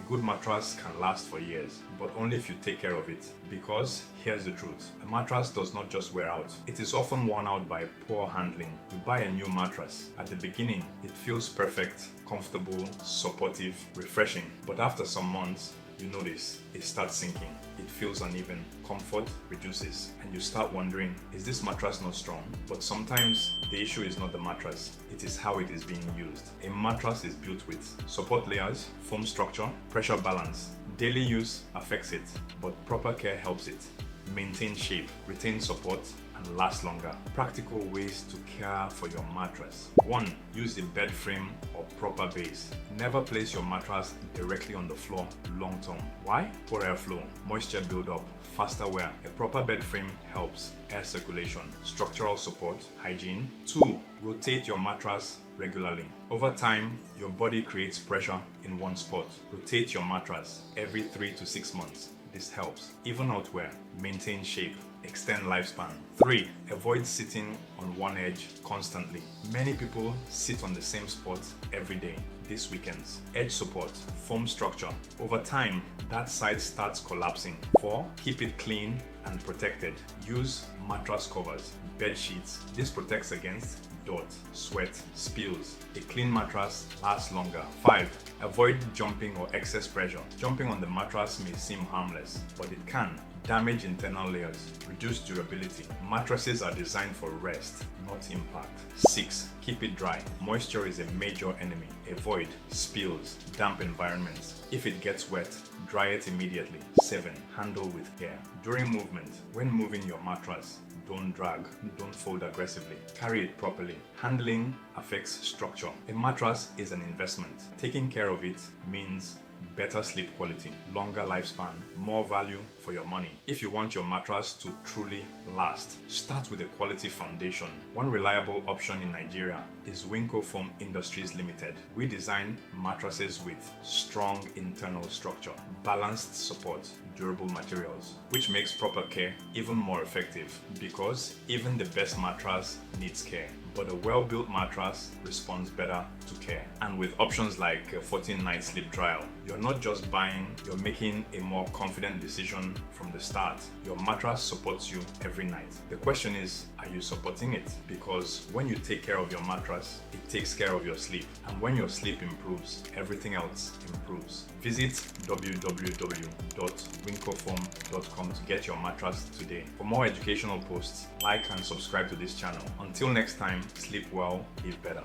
good mattress can last for years, but only if you take care of it. Because here's the truth, a mattress does not just wear out. It is often worn out by poor handling. You buy a new mattress. At the beginning, it feels perfect, comfortable, supportive, refreshing. But after some months, you notice it starts sinking. It feels uneven, comfort reduces, and you start wondering, is this mattress not strong? But sometimes the issue is not the mattress, it is how it is being used. A mattress is built with support layers, foam structure, pressure balance. Daily use affects it, but proper care helps it maintain shape, retain support, and last longer. Practical ways to care for your mattress. 1. Use a bed frame or proper base. Never place your mattress directly on the floor long term. Why? Poor airflow, moisture buildup, faster wear. A proper bed frame helps air circulation, structural support, hygiene. 2. Rotate your mattress regularly. Over time, your body creates pressure in one spot. Rotate your mattress every 3 to 6 months. This helps even out wear, maintain shape, extend lifespan. 3. Avoid sitting on one edge constantly. Many people sit on the same spot every day. This weekends. Edge support, foam structure. Over time, that side starts collapsing. 4. Keep it clean and protected. Use mattress covers, bed sheets. This protects against dirt, sweat, spills. A clean mattress lasts longer. 5. Avoid jumping or excess pressure. Jumping on the mattress may seem harmless, but it can damage internal layers, reduce durability. Mattresses are designed for rest, not impact. 6. Keep it dry. Moisture is a major enemy. Avoid spills, damp environments. If it gets wet, dry it immediately. 7. Handle with care. During movement, when moving your mattress, don't drag, don't fold aggressively. Carry it properly. Handling affects structure. A mattress is an investment. Taking care of it means better sleep quality, longer lifespan, more value for your money. If you want your mattress to truly last, start with a quality foundation. One reliable option in Nigeria is Winco Foam Industries Limited. We design mattresses with strong internal structure, balanced support, durable materials, which makes proper care even more effective, because even the best mattress needs care, but a well-built mattress responds better to care. And with options like a 14-night sleep trial, you're not just buying, you're making a more confident decision from the start. Your mattress supports you every night. The question is, are you supporting it? Because when you take care of your mattress, it takes care of your sleep. And when your sleep improves, everything else improves. Visit www.wincofoam.com to get your mattress today. For more educational posts, like and subscribe to this channel. Until next time, sleep well, live better.